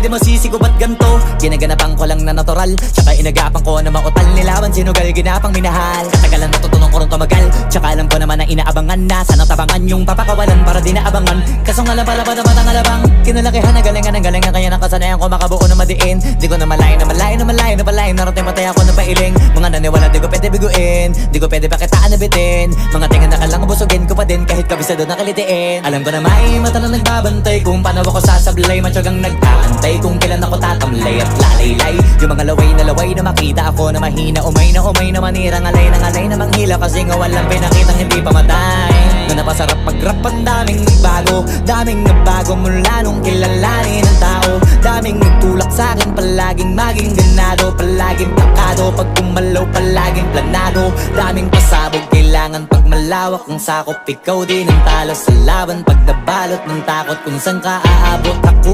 di masisi ko ba't ganto? Ginaganapan ko lang na natural, tsaka inagapan ko na mautal. Nilaban sinugal, ginapang minahal. Katagalan natutunan ko rin tumagal, tsaka alam ko naman na inaabangan na. Sana tabangan yung papakawalan para di naabangan. Kaso nga lang pala ba naman ang alabang kinalakihan na galingan ng galingan, kaya nakasanayan ko makabuo na madiin. Di ko na malayo na malayo na malayo na malayo. Narating matay ako na pailing. Mga naniwala di ko pwede biguin, di ko pwede pakitaan na bitin. Mga tinga na kalang busugin ko pa din kahit kabisado na kalitiin. Alam ko na may mata na nagbabantay kung paano ako sasablay. Matyagang nag-aantay kung kailan ako tatamlay at lalaylay. Yung mga laway na makita ako na mahina. Umay na manira, ngalay na manghila. Kasi nga walang pinakitang hindi pamatay. Na napasarap mag-rap, ang daming nagbago. Daming nagbago mula nung kilalanin ng tao. Daming nagtulak sa'kin, palaging maging ganado. Palaging takado, pag kumalaw palaging planado. Daming pasabog, kailangan pag malawak ang sakop. Ikaw din ang talo sa laban pag nabalot ng takot. Kung saan ka aabot, ako